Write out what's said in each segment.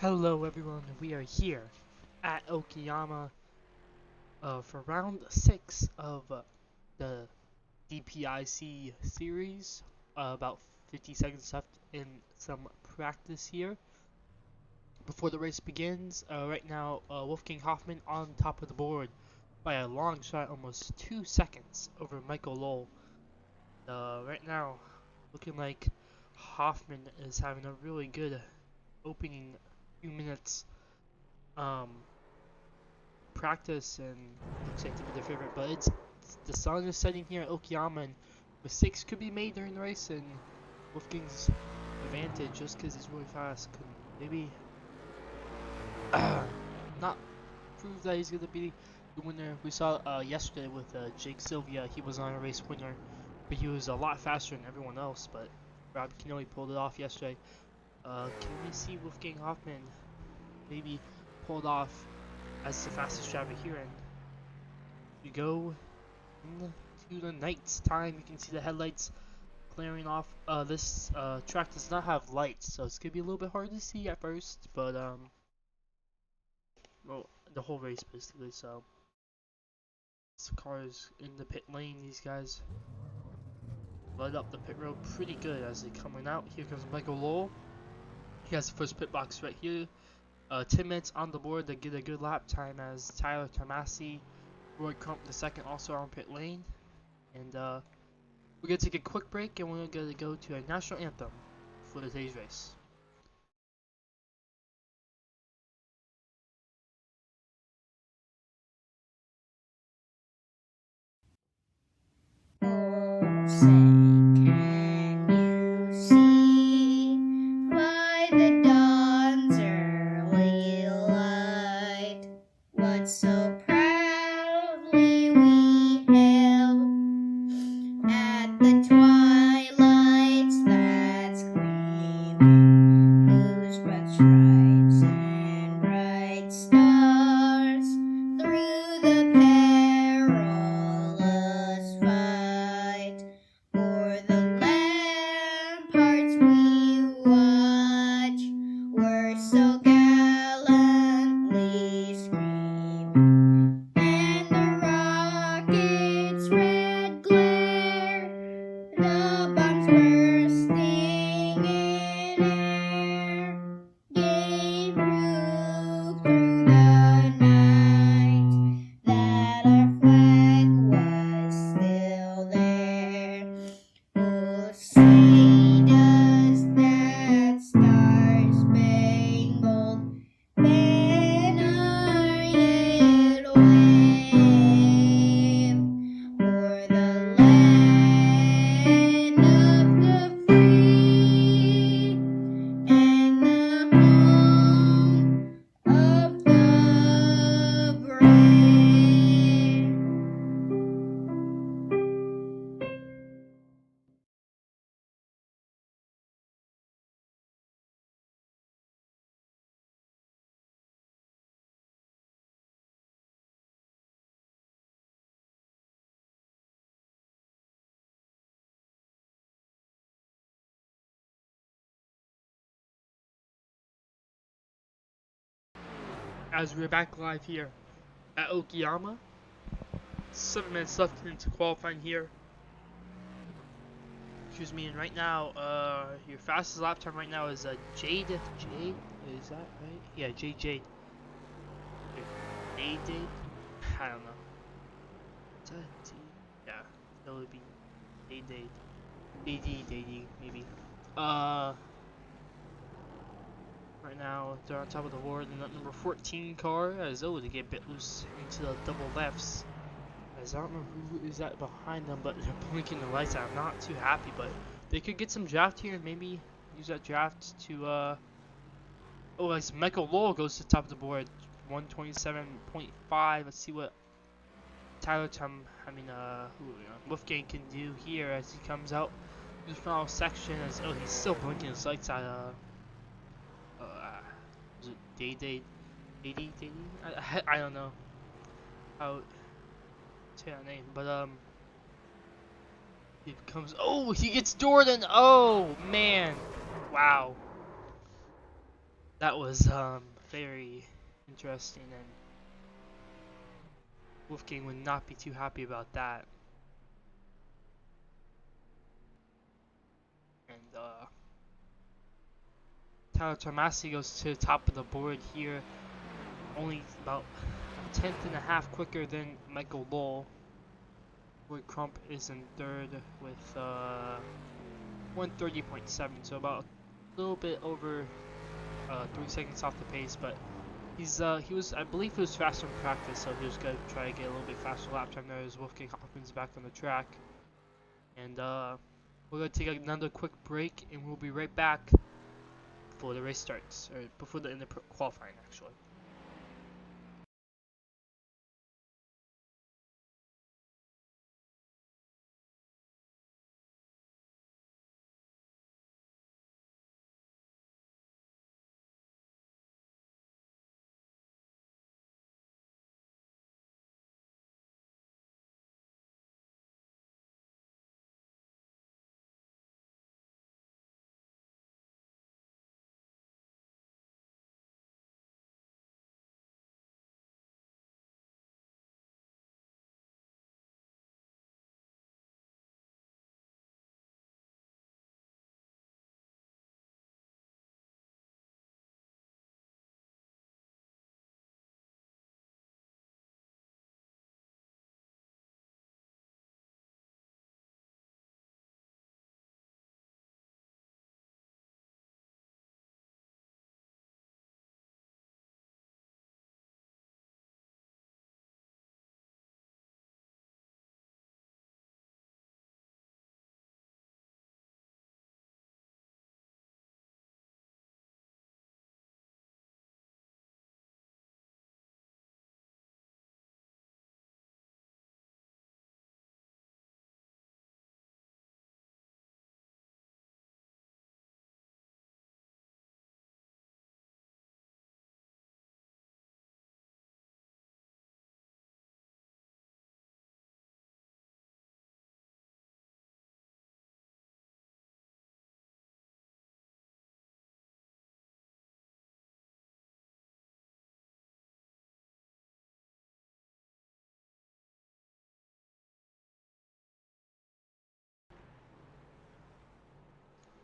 Hello everyone, we are here at Okayama for round 6 of the DPIC series. About 50 seconds left in some practice here before the race begins. Right now, Wolfgang Hoffman on top of the board by a long shot, almost 2 seconds over Michael Lowell. Right now, looking like Hoffman is having a really good opening few minutes practice, and looks like to be their favorite, but it's the sun is setting here at Okayama, and mistakes could be made during the race, and Wolfgang's advantage, just because he's really fast, could maybe not prove that he's going to be the winner. We saw yesterday with Jake Sylvia, he was on a race winner, but he was a lot faster than everyone else, but Rob Kinelli pulled it off yesterday. Can we see Wolfgang Hoffman maybe pulled off as the fastest driver here? And we go into the night's time. You can see the headlights clearing off. This track does not have lights, so it's gonna be a little bit hard to see at first, but well, the whole race basically. So this car is in the pit lane. These guys light up the pit road pretty good as they're coming out. Here comes Michael Lowell. He has the first pit box right here. 10 minutes on the board to get a good lap time, as Tyler Tomasi, Roy Crump the second also on pit lane. And we're going to take a quick break, and we're going to go to a national anthem for today's race. Oh, say, can you see by the dawn's early light what so proudly we hailed at the twilight's last gleaming, whose broad stripes and bright stars through the perilous fight o'er the ramparts we watch were so gallantly streaming. as we're back live here at Okayama. 7 minutes left into qualifying here. Excuse me, and right now, your fastest lap time right now is Jade. Jade? Is that right? Yeah, Jade. Jade? I don't know. Is that D? Yeah, that would be Jade. Dade, maybe. Right now, they're on top of the board in that number 14 car, as though to get a bit loose into the double lefts. As I don't know who is that behind them, but they're blinking the lights out. I'm not too happy, but they could get some draft here and maybe use that draft to, oh, as Michael Lowell goes to the top of the board, 127.5. Let's see what Wolfgang can do here as he comes out to the final section. As oh, he's still blinking his lights out. Was it Day? I don't know how to say that name, but he comes. Oh, he gets Jordan. Oh man, wow, that was very interesting, and Wolfgang would not be too happy about that. And Tyler Tomasi goes to the top of the board here, only about a tenth and a half quicker than Michael Lowell. Lloyd Crump is in third with 130.7, so about a little bit over 3 seconds off the pace, but he was, I believe he was faster in practice, so he was gonna try to get a little bit faster lap time there as Wolfgang Hoffman's back on the track. And we're gonna take another quick break, and we'll be right back before the race starts, or before the end of qualifying actually.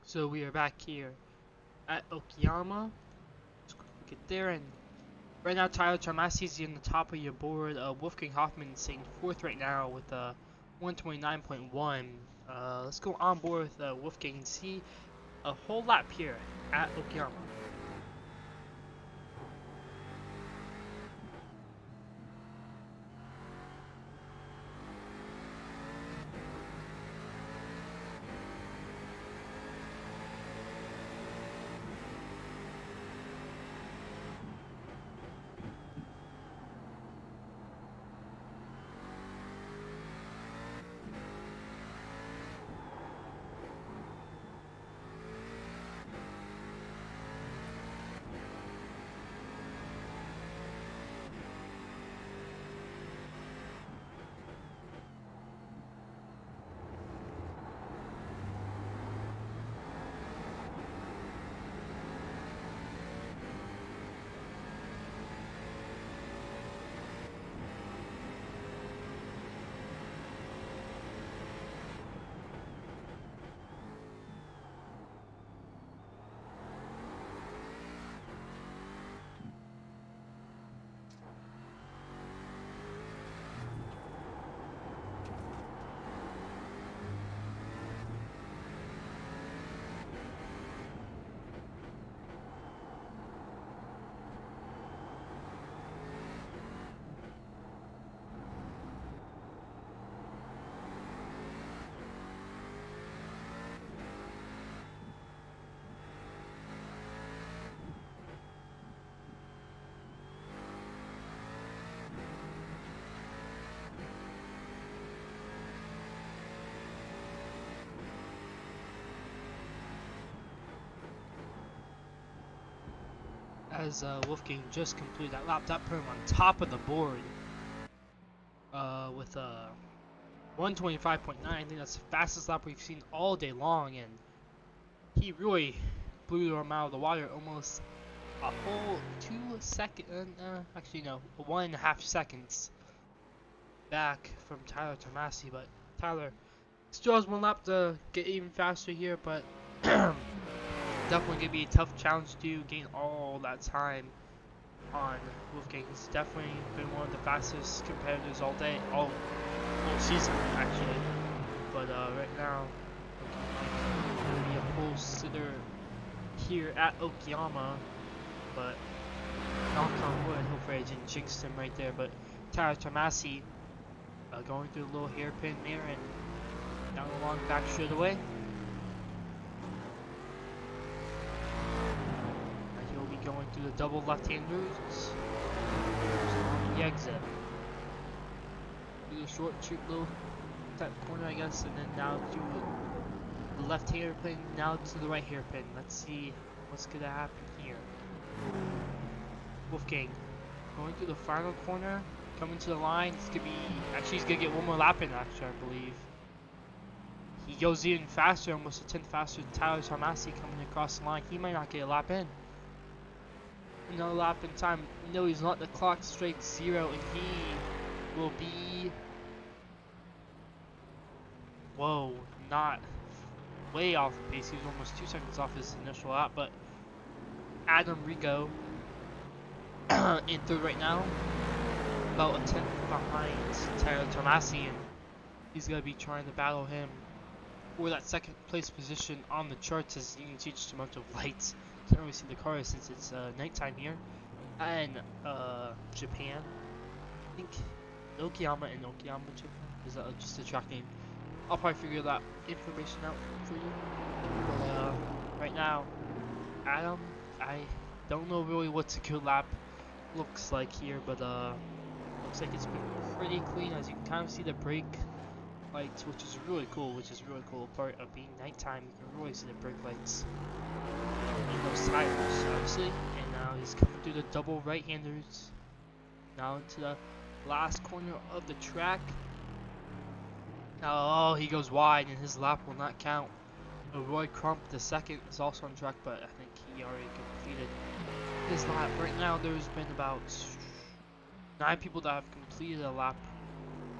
So we are back here at Okayama. Let's get there, and right now Tyler Tomasi is on the top of your board. Wolfgang Hoffman is sitting fourth right now with 129.1. Let's go on board with Wolfgang and see a whole lap here at Okayama. as Wolfgang just completed that lap. That put him on top of the board with 125.9. I think that's the fastest lap we've seen all day long, and he really blew him out of the water almost a whole 2 seconds. Actually, no, 1.5 seconds back from Tyler Tomasi. But Tyler still has one lap to get even faster here, but definitely gonna be a tough challenge to gain all that time on Wolfgang. He's definitely been one of the fastest competitors all day, all season actually. But right now, looking like gonna be a pole sitter here at Okayama. But knock on wood, hopefully I didn't jinx him right there. But Tyler Tomasi going through a little hairpin there and down the long back straight away. He'll be going through the double left-handers on the exit. Do the short shoot little that corner, I guess, and then now do the left hairpin, now to the right hairpin. Let's see what's gonna happen here. Wolfgang going through the final corner, coming to the line. It's gonna be actually he's gonna get one more lap in. Actually, I believe he goes even faster, almost a tenth faster than Tyler Tomasi coming across the line. He might not get a lap in. Another lap in time. No, he's not. The clock straight 0, and he will be. Whoa, not way off the pace. He was almost 2 seconds off his initial lap, but Adam Rigo in third right now, about a tenth behind Tyler Tomasi, and he's gonna be trying to battle him for that second place position on the charts. As you can see just a bunch of lights. Can't really see the cars since it's nighttime here. And Japan, I think Okayama and Okayama, Japan. Is that just a track name? I'll probably figure that information out for you. But right now, Adam, I don't know really what a good lap looks like here, but looks like it's been pretty clean. As you can kind of see the brake lights, which is really cool. Part of being nighttime, you can really see the brake lights in those tires, obviously. And now he's coming through the double right-handers. Now into the last corner of the track. Oh, he goes wide, and his lap will not count. Roy Crump, the second, is also on track, but I think he already completed his lap. Right now, there's been about 9 people that have completed a lap,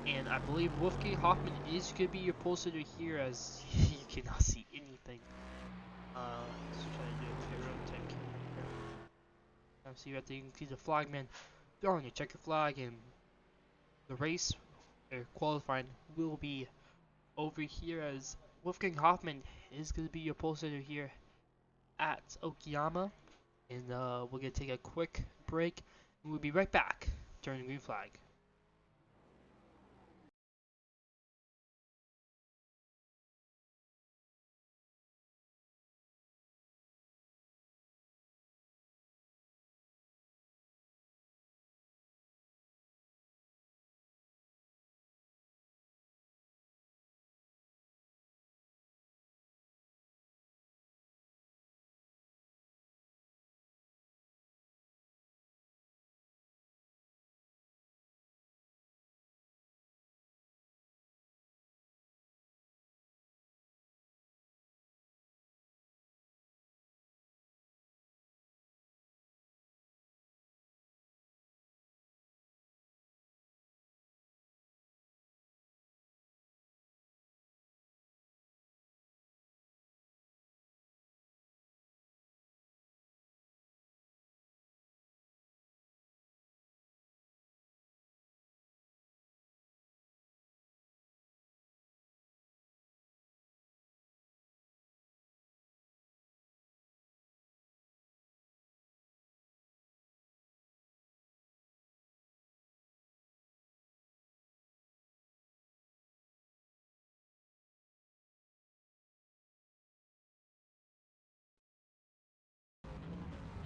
and I believe Wolfgang Hoffman is going to be your pole sitter here, as you cannot see anything. Let's try to do a hero type camera here. See right there, you can see the flagman throwing a checker flag, and the race, or qualifying, will be over here, as Wolfgang Hoffman is going to be your pole sitter here at Okayama. And we're going to take a quick break, and we'll be right back during the green flag.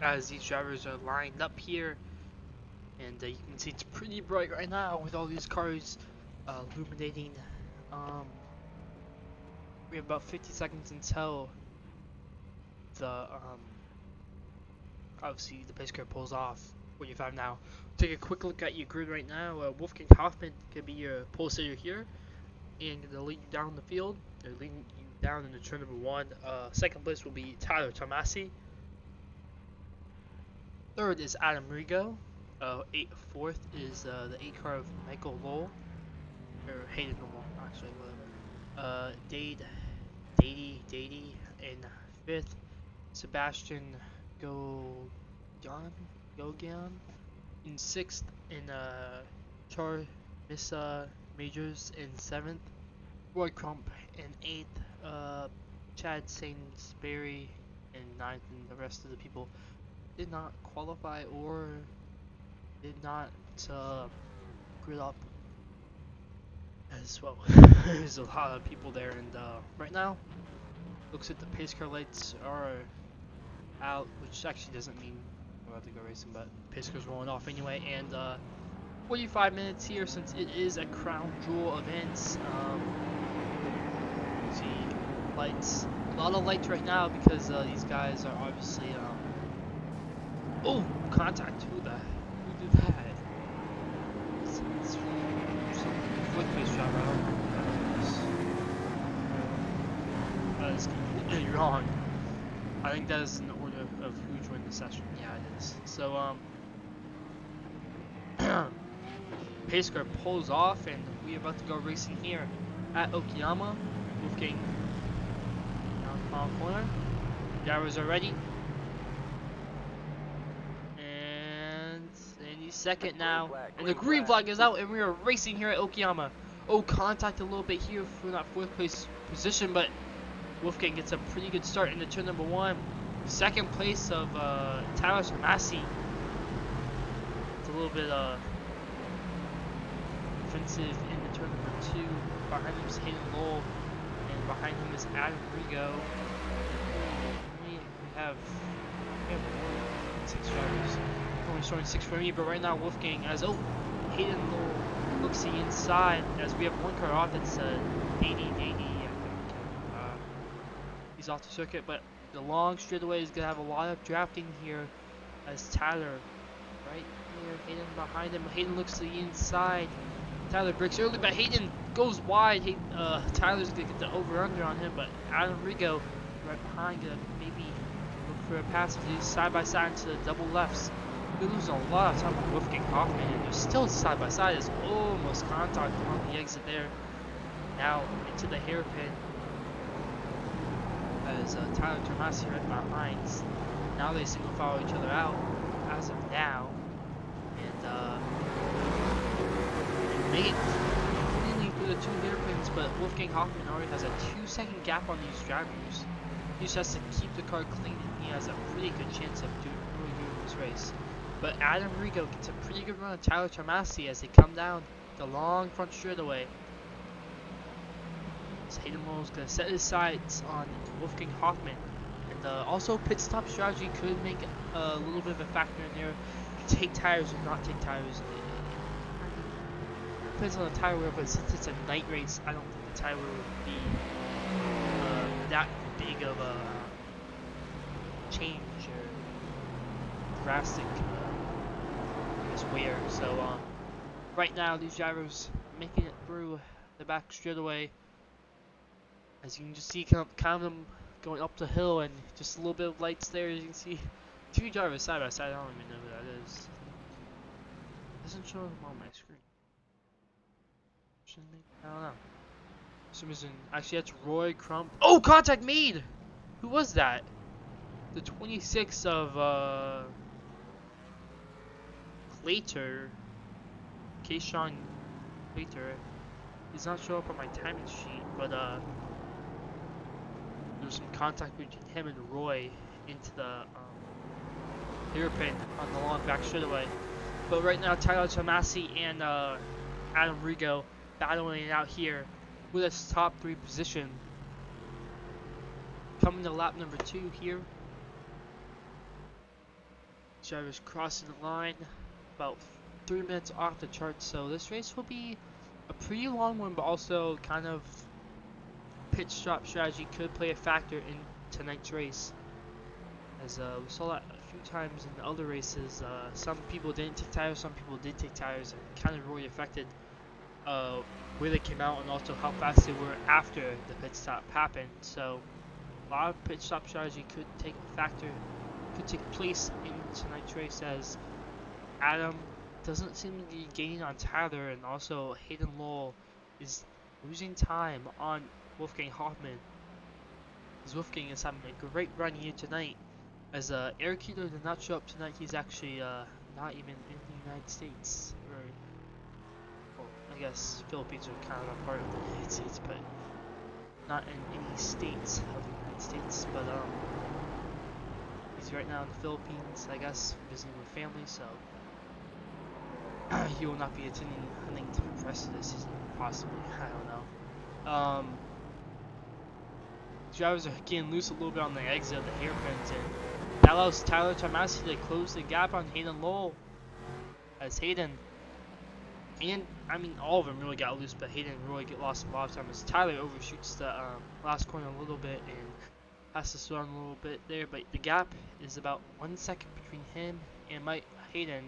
As these drivers are lined up here, and you can see it's pretty bright right now with all these cars illuminating. We have about 50 seconds until the obviously the pace car pulls off 45 now. Take a quick look at your grid right now. Wolfgang Hoffman could be your pole sitter here, and they'll lead you down the field. They're leading you down into turn number 1. Second place will be Tyler Tomasi. Third is Adam Rigo. Fourth is the 8 car of Michael Lowell, or Hayden Lowell, actually, whatever. Dady, in fifth. Sebastian Gogan in sixth, and Char Missa Majors in seventh. Roy Crump in eighth. Chad Sainsbury in ninth, and the rest of the people did not qualify or did not grid up as well. There's a lot of people there, and right now, looks like the pace car lights are out, which actually doesn't mean we're about to go racing, but pace car's rolling off anyway. And 45 minutes here, since it is a crown jewel event. See lights, a lot of lights right now because these guys are obviously oh, contact. Who did that? It's some fourth place driver. That is completely wrong. I think that is in the order of who joined the session. Yeah, it is. So pace car pulls off, and we are about to go racing here at Okayama. Wolfgang down the final corner. Drivers are ready. And he's second now. And the green flag is out, and we are racing here at Okayama. Oh, contact a little bit here for that fourth place position, but Wolfgang gets a pretty good start into turn number 1. Second place of Tyler Tomasi. It's a little bit offensive into turn number 2. Behind him is Hayden Lowell, and behind him is Adam Rigo. We have 6 drivers. Only showing 6 for me, but right now Wolfgang as Hayden Lowell looks the inside as we have 1 car off. That's Dady. He's off the circuit, but the long straightaway is going to have a lot of drafting here as Tyler right here, Hayden behind him. Hayden looks to the inside. Tyler breaks early, but Hayden goes wide. Tyler's going to get the over-under on him, but Adam Rigo right behind, going to maybe look for a pass. He's side by side into the double lefts. We're losing a lot of time with Wolfgang Hoffman, and they're still side by side. It's almost contact on the exit there. Now into the hairpin. As Tyler Tomasi right behind. Now they single file each other out as of now, and make it cleanly through the 2 hairpins. But Wolfgang Hoffman already has a 2-second gap on these drivers. He just has to keep the car clean, and he has a pretty good chance of doing this race. But Adam Rigo gets a pretty good run of Tyler Tomasi as they come down the long front straightaway. Hayden Lowell is going to set his sights on Wolfgang Hoffman, and also pit stop strategy could make a little bit of a factor in there. Take tires or not take tires, it depends on the tire wear, but since it's a night race, I don't think the tire wear would be that big of a change or drastic wear. So right now these drivers making it through the back straightaway. As you can just see, kind of them going up the hill, and just a little bit of lights there. As you can see, 2 drivers side by side. I don't even know who that is. It doesn't show them on my screen. I don't know. For some reason, actually, that's Roy Crump. Oh, contact made. Who was that? The 26th of Clater, Kayshawn Clater. He's not showing up on my timing sheet, but there's some contact between him and Roy into the hairpin on the long back straightaway. But right now, Tyler Tomasi and Adam Rigo battling it out here with a top 3 position. Coming to lap number 2 here. Drivers crossing the line, about 3 minutes off the chart. So this race will be a pretty long one, but also kind of pit stop strategy could play a factor in tonight's race, as we saw that a few times in the other races. Some people didn't take tires, some people did take tires, and kind of really affected uh, where they came out and also how fast they were after the pit stop happened. So a lot of pit stop strategy could take place in tonight's race as Adam doesn't seem to be gaining on Tyler, and also Hayden Lowell is losing time on Wolfgang Hoffman. As Wolfgang is having a great run here tonight. As Eric Keeler did not show up tonight, he's actually not even in the United States. Or, well, I guess Philippines are kind of a part of the United States, but not in any states of the United States. But he's right now in the Philippines, I guess, visiting with family, so he will not be attending Huntington for the rest of the season, possibly. I don't know. Drivers are getting loose a little bit on the exit of the hairpins, and that allows Tyler Tomasi to close the gap on Hayden Lowell. As Hayden, and I mean all of them really got loose, but Hayden really lost a lot of time as Tyler overshoots the last corner a little bit and has to slow down a little bit there. But the gap is about 1 second between him and Mike Hayden.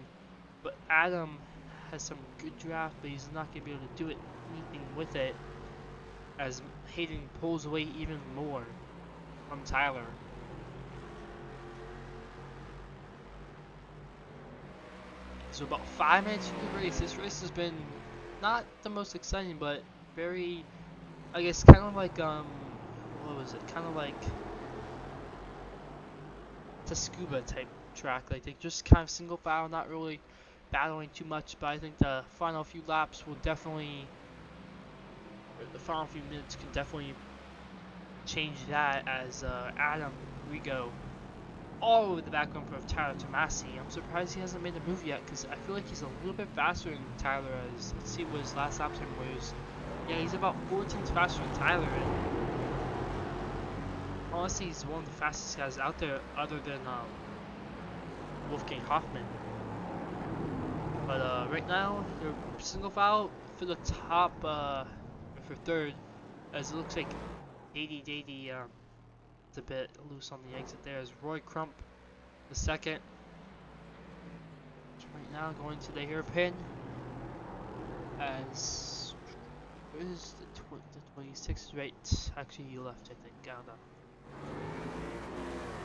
But Adam has some good draft, but he's not going to be able to do anything with it as Hayden pulls away even more from Tyler. So about 5 minutes into the race. This race has been not the most exciting, but very, I guess, kind of like what was it? Kind of like the scuba type track. Like they just kind of single file, not really battling too much. But I think the final few laps will definitely, or the final few minutes can definitely change that as Adam Rigo all over the background of Tyler Tomasi. I'm surprised he hasn't made a move yet because I feel like he's a little bit faster than Tyler. As let's see what his last lap time was. Yeah, he's about 4 tenths faster than Tyler. And honestly, he's one of the fastest guys out there, other than Wolfgang Hoffman. But right now, they're single file for the top, for third, as it looks like Dady it's a bit loose on the exit there. As Roy Crump, the second, right now going to the hairpin. As where is the 26th? Right, actually he left. I think. I don't know.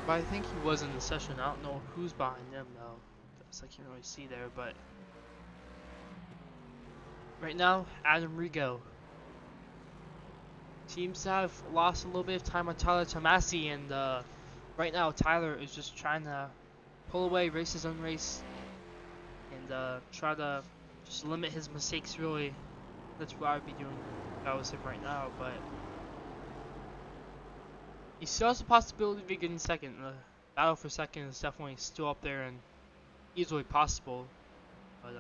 But I think he was in the session. I don't know who's behind him though, because I can't really see there. But right now, Adam Rigo seems to have lost a little bit of time on Tyler Tomasi, and right now Tyler is just trying to pull away, race his own race, and try to just limit his mistakes. Really, that's what I'd be doing if I was him right now. But he still has the possibility of getting second. The battle for second is definitely still up there and easily possible. But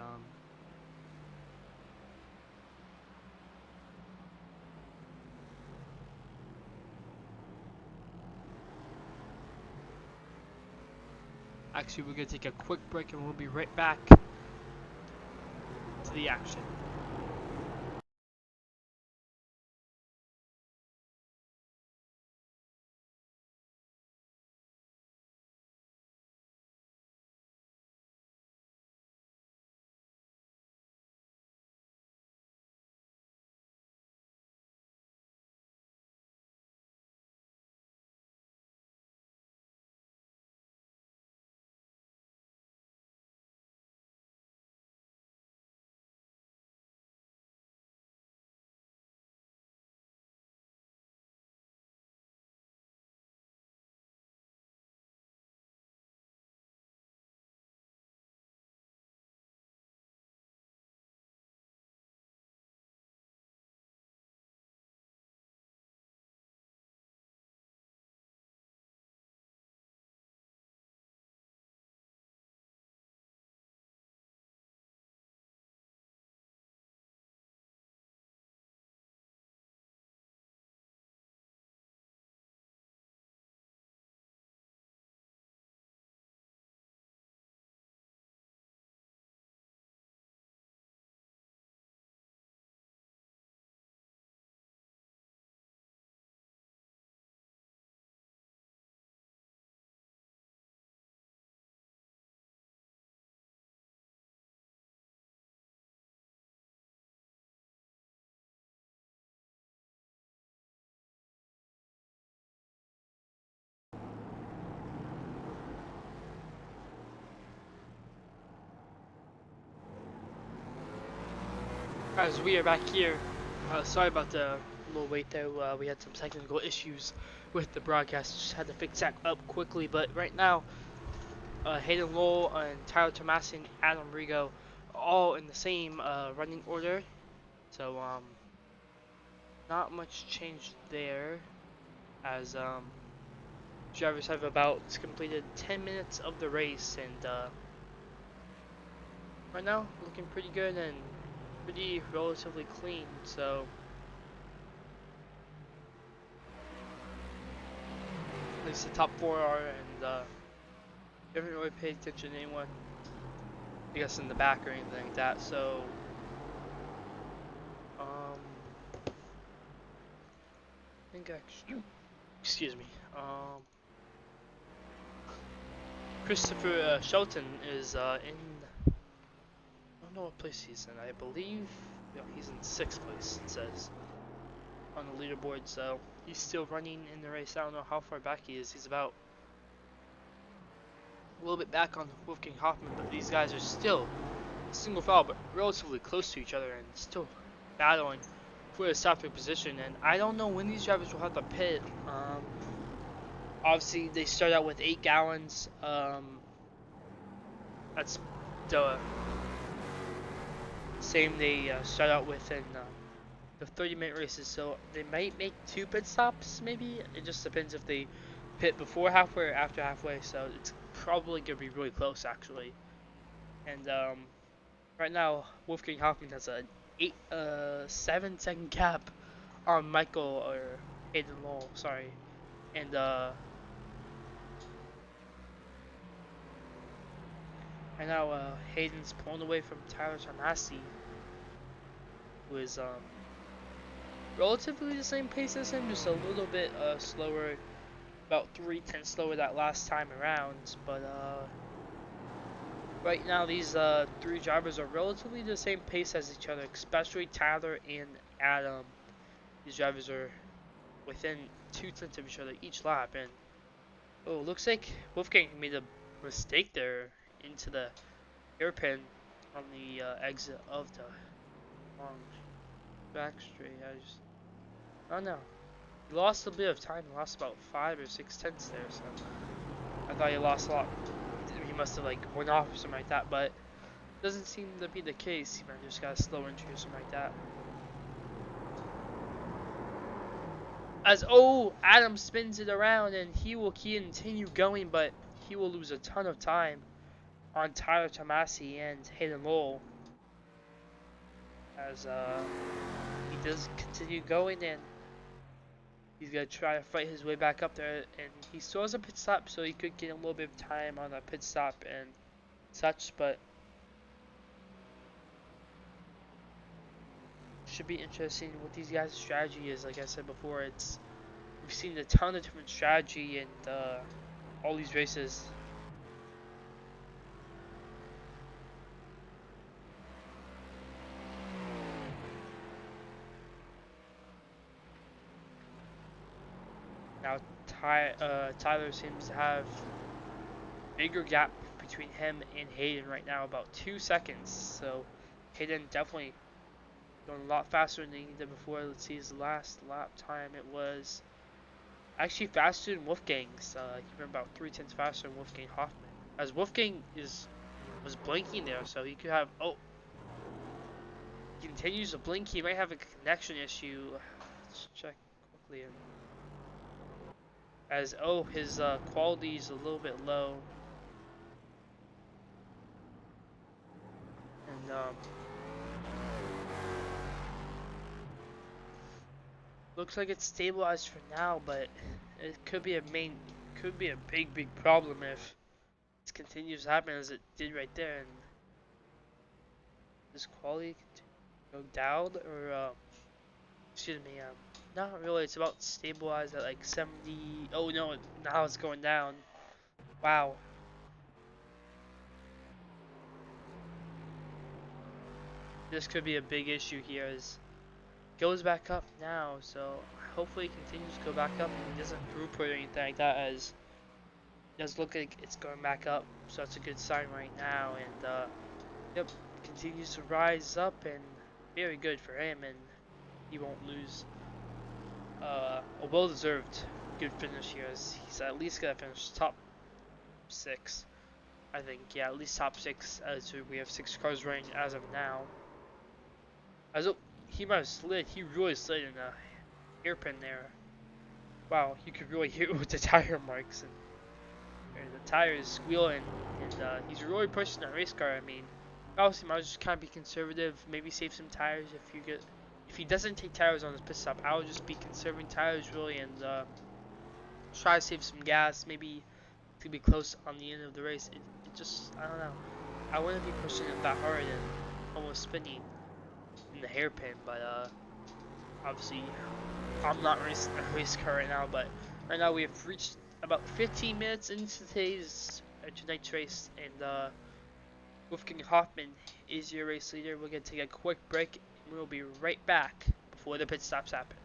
actually, we're gonna take a quick break and we'll be right back to the action. As we are back here, sorry about the little wait there. We had some technical issues with the broadcast. Just had to fix that up quickly. But right now, Hayden Lowell and Tyler Tomasi and Adam Rigo all in the same running order. So not much change there. As drivers have about completed 10 minutes of the race, and right now looking pretty good and pretty relatively clean. So at least the top four are, and haven't really paid attention to anyone, I guess, in the back or anything like that. So I think actually, excuse me, Christopher Shelton is in. I don't know what place he's in. I believe he's in 6th place. It says on the leaderboard. So he's still running in the race. I don't know how far back he is. He's about a little bit back on Wolfgang Hoffman, but these guys are still single file, but relatively close to each other and still battling for a top three position. And I don't know when these drivers will have to pit. Obviously, they start out with 8 gallons. That's the same they start out with in the 30-minute races. So they might make 2 pit stops, maybe. It just depends if they pit before halfway or after halfway. So it's probably gonna be really close, actually. And right now, Wolfgang Hoffman has a 7-second gap on Michael or Hayden Lowell, sorry. And right now, Hayden's pulling away from Tyler Tomasi, who is relatively the same pace as him, just a little bit slower, about 3/10 slower that last time around. But right now, these 3 drivers are relatively the same pace as each other, especially Tyler and Adam. These drivers are within 2/10 of each other each lap, and oh, looks like Wolfgang made a mistake there into the hairpin on the exit of the long back straight. I don't know. He lost a bit of time. He lost about 5 or 6/10 there, so I thought he lost a lot. He must have like went off or something like that, but doesn't seem to be the case. He might have just got a slow entry or something like that. As Adam spins it around and he will continue going, but he will lose a ton of time on Tyler Tomasi and Hayden Lowell as he does continue going, and he's gonna try to fight his way back up there, and he still has a pit stop, so he could get a little bit of time on a pit stop and such, but should be interesting what these guys' strategy is. Like I said before, we've seen a ton of different strategy in all these races. Now Tyler seems to have bigger gap between him and Hayden right now, about 2 seconds. So Hayden definitely going a lot faster than he did before. Let's see his last lap time. It was actually faster than Wolfgang's. He ran about 3/10 faster than Wolfgang Hoffman. As Wolfgang was blinking there, so he could have. Oh, he continues to blink. He might have a connection issue. Let's check quickly. As his quality is a little bit low, and looks like it's stabilized for now, but it could be a big problem if this continues to happen as it did right there, and this quality go down, or excuse me, not really. It's about stabilized at like 70. Oh no, now it's going down. Wow. This could be a big issue here as it goes back up now, so hopefully it continues to go back up and it doesn't group or anything like that, as it does look like it's going back up, so that's a good sign right now. And yep, continues to rise up and very good for him, and he won't lose a well-deserved good finish here. As he's at least gonna finish top 6. I think, yeah, at least top 6. As we have 6 cars running as of now. As he might have slid, he really slid in a hairpin there. Wow, you could really hear it with the tire marks, and the tires squealing, and he's really pushing that race car. I mean, obviously, might just kind of be conservative, maybe save some tires if he doesn't take tires on his pit stop. I would just be conserving tires really, and try to save some gas. Maybe to be close on the end of the race. It just, I don't know. I wouldn't be pushing it that hard and almost spinning in the hairpin, but obviously I'm not racing a race car right now. But right now we have reached about 15 minutes into tonight's race, and Wolfgang Hoffman is your race leader. We're gonna take a quick break, and we'll be right back before the pit stops happen.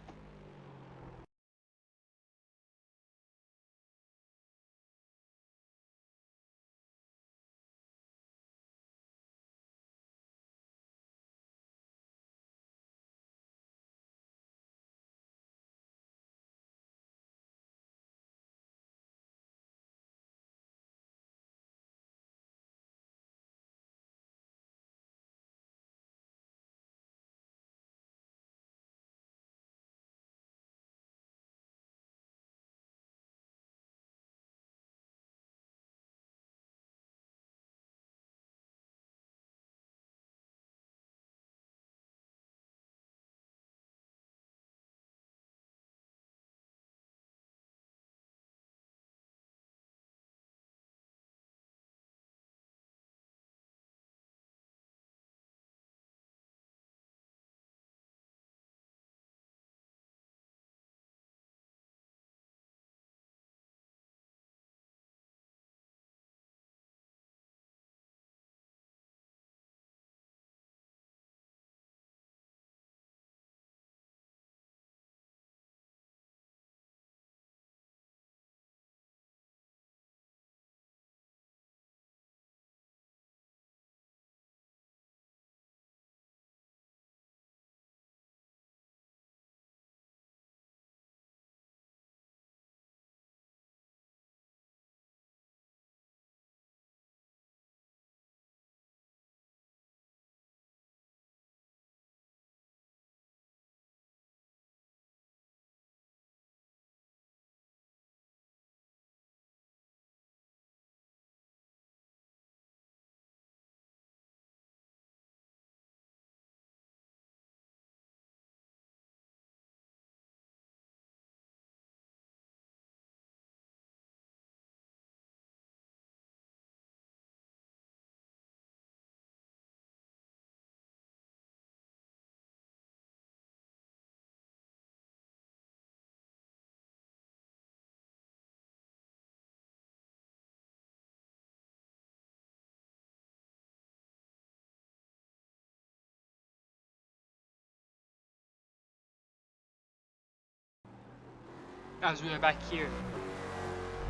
As we are back here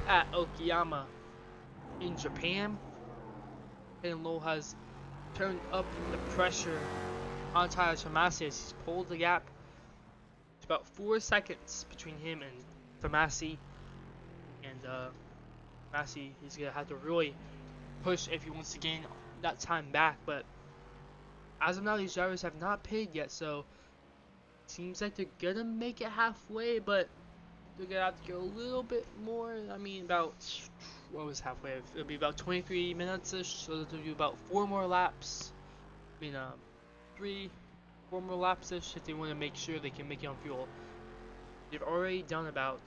at Okayama in Japan, and Low has turned up the pressure on Tyler Tomasi as he's pulled the gap. It's about 4 seconds between him and Tomasi, and Tomasi is gonna have to really push if he wants to gain that time back. But as of now, these drivers have not pitted yet, so it seems like they're gonna make it halfway, but they're gonna have to go a little bit more. I mean, about what was halfway? It'll be about 23 minutes ish, so they'll do about 4 more laps. I mean, 3, 4 more laps ish if they want to make sure they can make it on fuel. They've already done about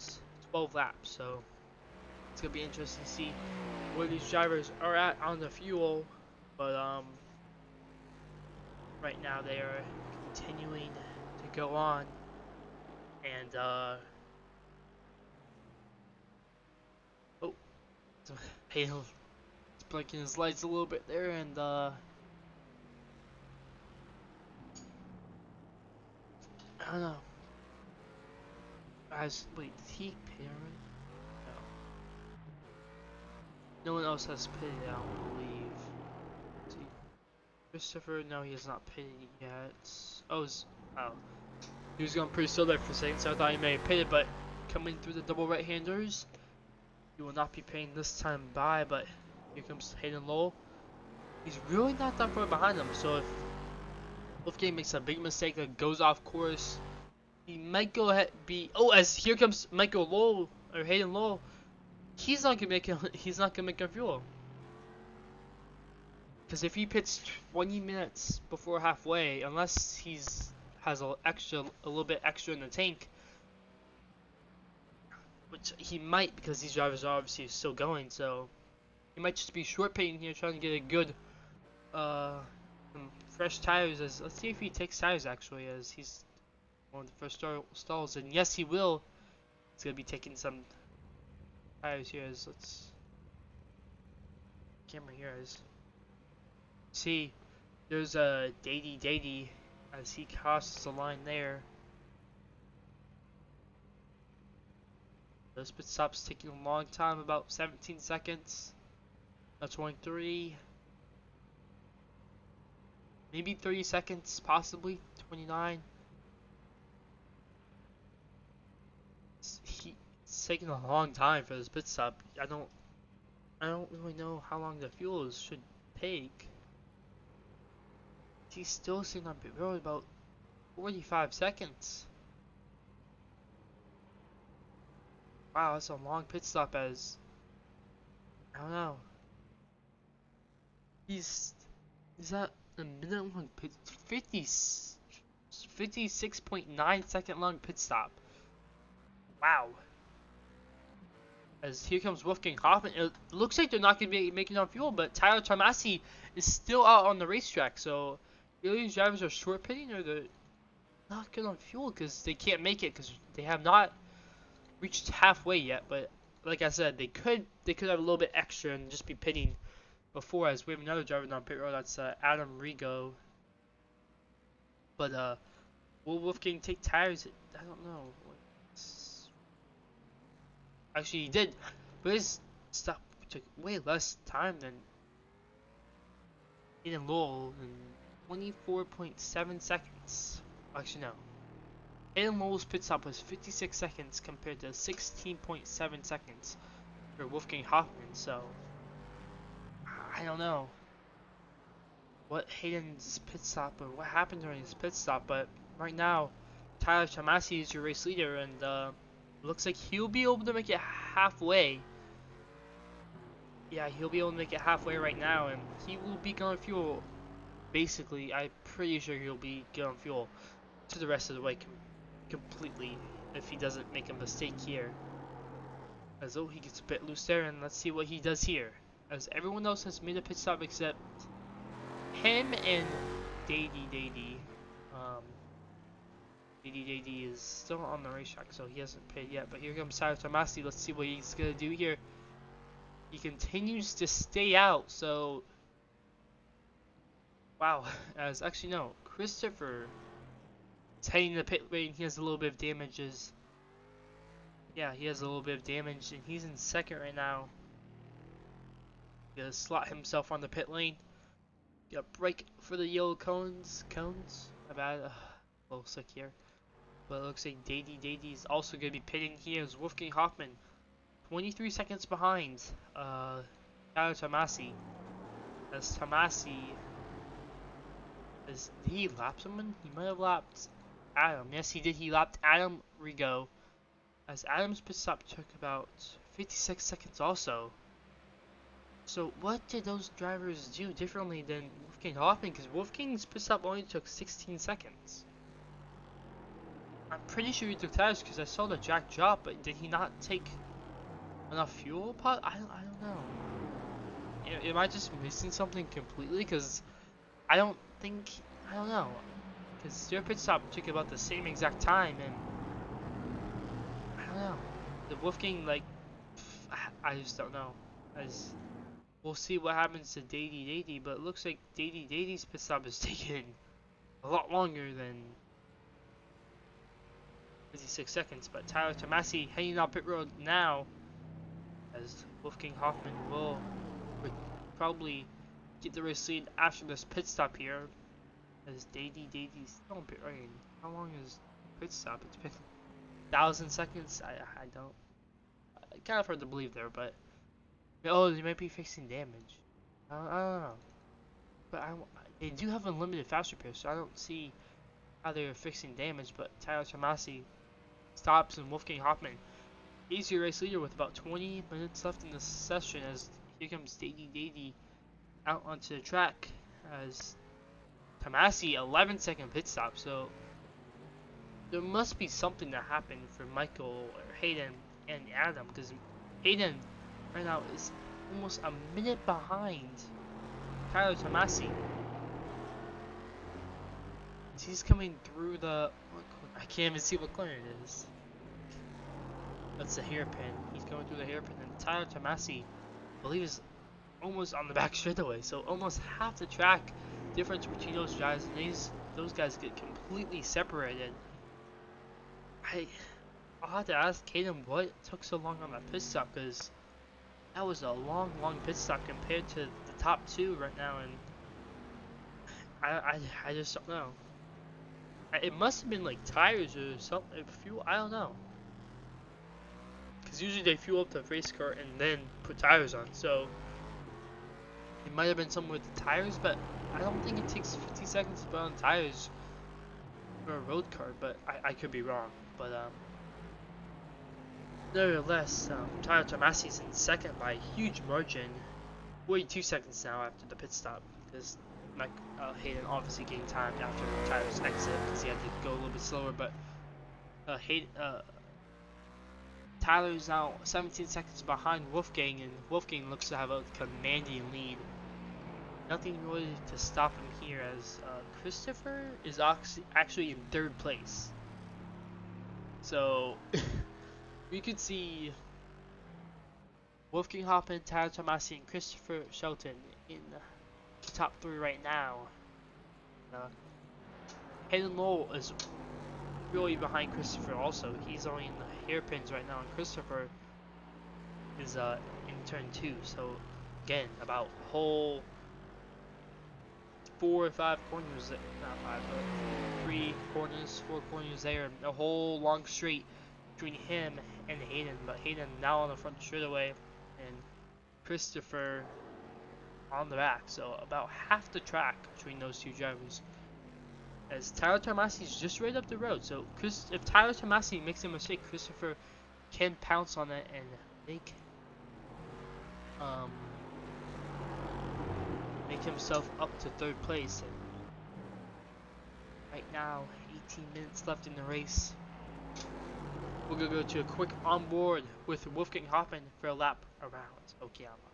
12 laps, so it's gonna be interesting to see where these drivers are at on the fuel. But right now they are continuing to go on, and oh, Hale's blinking his lights a little bit there, and I don't know. Wait, did he pit already? No. No one else has pitted, I don't believe. Let's see. Christopher, no, he has not pitted yet. Wow. He was going pretty slow there for a second, so I thought he may have pitted, but coming through the double right-handers, he will not be paying this time by, but here comes Hayden Lowell. He's really not that far behind him, so if Wolfgang makes a big mistake that goes off course, he might go ahead as here comes Michael Lowell, or Hayden Lowell, he's not gonna make a fuel. Because if he pits 20 minutes before halfway, unless has a little bit extra in the tank, which he might because these drivers are obviously still going, so he might just be short pitting here, trying to get a good, fresh tires. Let's see if he takes tires actually, as he's one of the first stalls, and yes, he will. He's gonna be taking some tires here. As let's camera here as see. There's a Dady as he crosses the line there. Those pit stops taking a long time, about 17 seconds. That's 23. Maybe 30 seconds, possibly 29. It's taking a long time for this pit stop. I don't really know how long the fuel should take. He's still sitting on pit road about 45 seconds. Wow, that's a long pit stop. As I don't know. He's that a minute long pit 56.9 second long pit stop. Wow. As here comes Wolfgang Hoffman. It looks like they're not going to be making enough fuel, but Tyler Tomasi is still out on the racetrack. So either these drivers are short pitting or they're not good on fuel because they can't make it because they have not reached halfway yet. But like I said, they could have a little bit extra and just be pitting before, as we have another driver on pit road. That's Adam Rigo. But will Wolfgang take tires? I don't know. Actually, he did, but his stop took way less time than Aiden Lowell in 24.7 seconds. Actually, no. Aiden Lowell's pit stop was 56 seconds compared to 16.7 seconds for Wolfgang Hoffman, so I don't know what Hayden's pit stop or what happened during his pit stop, but right now Tyler Tomasi is your race leader, and looks like he'll be able to make it halfway. Yeah, he'll be able to make it halfway right now, and he will be going fuel. Basically, I'm pretty sure he'll be going fuel to the rest of the way completely if he doesn't make a mistake here. As though he gets a bit loose there, and let's see what he does here. As everyone else has made a pit stop except him and Dady. Dady is still on the racetrack, so he hasn't pitted yet. But here comes Tyler Tomasi. Let's see what he's gonna do here. He continues to stay out, so wow. As actually no, Christopher is heading to the pit lane. He has a little bit of damages. Yeah, he has a little bit of damage, and he's in second right now. He's gonna slot himself on the pit lane. Got brake for the yellow cones. My bad. A little sick here. But it looks like Dady is also going to be pitting here as Wolfgang Hoffman. 23 seconds behind Tyler Tomasi. As Tomasi did he lap someone? He might have lapped Adam. Yes, he did. He lapped Adam Rigo. As Adam's pit stop took about 56 seconds also. So what did those drivers do differently than Wolfgang Hoffman? Because Wolfgang's pit stop only took 16 seconds. I'm pretty sure he took tires because I saw the jack drop, but did he not take enough fuel? I don't know. Am I just missing something completely? Because I don't know. Because their pit stop took about the same exact time, and I don't know. The Wolfgang, like, I just don't know. As we'll see what happens to Dady, but it looks like Dady's pit stop is taking a lot longer than 56 seconds. But Tyler Tomasi heading out pit road now, as Wolfgang Hoffman would probably get the race lead after this pit stop here. as Dady still in pit lane. How long is pit stop? It's been 1,000 seconds. I don't. I kind of hard to believe there, but oh, they might be fixing damage. I don't know. But they do have unlimited fast repair, so I don't see how they're fixing damage. But Tyler Tomasi stops and Wolfgang Hoffman is your race leader with about 20 minutes left in the session as here comes Dady out onto the track as Tomasi 11-second pit stop. So there must be something that happened for Michael or Hayden and Adam because Hayden right now is almost a minute behind Tyler Tomasi. He's coming through the. I can't even see what corner it is. That's the hairpin. He's going through the hairpin, and Tyler Tomasi, I believe, is almost on the back straightaway. So almost half the track difference between those guys, and those guys get completely separated. I'll have to ask Caden what took so long on that pit stop because that was a long pit stop compared to the top two right now, and I just don't know. It must have been like tires or something, fuel. I don't know. Because usually they fuel up the race car and then put tires on. So it might have been something with the tires, but I don't think it takes 50 seconds to put on tires for a road car. But I could be wrong. But nevertheless, Tyler Tomasi's in second by a huge margin. 42 seconds now after the pit stop. Because Hayden obviously gained time after Tyler's exit because he had to go a little bit slower. But Tyler's now 17 seconds behind Wolfgang, and Wolfgang looks to have a commanding lead. Nothing really to stop him here as Christopher is actually in third place. So we could see Wolfgang Hoffman, Tyler Tomasi, and Christopher Shelton in the top three right now. Hayden Lowell is really behind Christopher also. He's only in the hairpins right now, and Christopher is in turn 2. So again, about whole 4 or 5 corners, not 5, but 3 corners, 4 corners there, a whole long straight between him and Hayden. But Hayden now on the front straightaway, and Christopher on the back. So about half the track between those two drivers. As Tyler Tomasi is just right up the road, so if Tyler Tomasi makes a mistake, Christopher can pounce on it and make himself up to third place. And right now, 18 minutes left in the race. We're gonna go to a quick onboard with Wolfgang Hoffman for a lap around Okayama.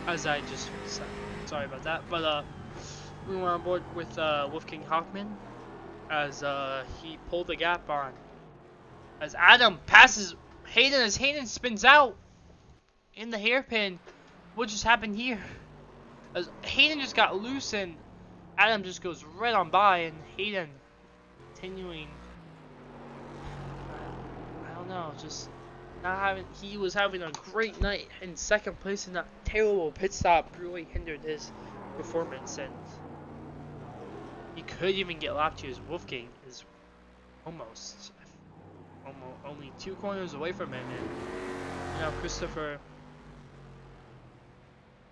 As I just said. Sorry about that. But we were on board with Wolfgang Hoffman as he pulled the gap on. As Adam passes Hayden as Hayden spins out in the hairpin. What just happened here? As Hayden just got loose and Adam just goes right on by, and Hayden continuing. I don't know, just not having. He was having a great night in second place, and that terrible pit stop really hindered his performance. And he could even get lapped to his Wolfgang is almost only 2 corners away from him. And now Christopher.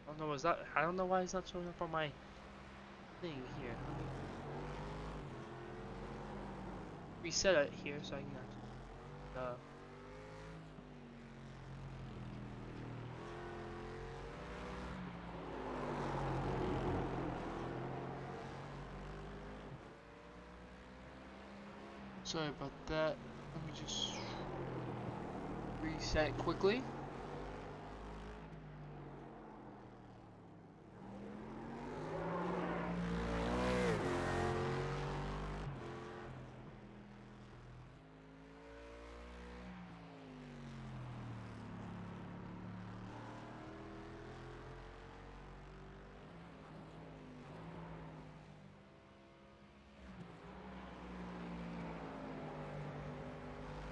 I don't know why he's not showing up on my thing here. Let me reset it here so I can actually, sorry about that. Let me just reset quickly.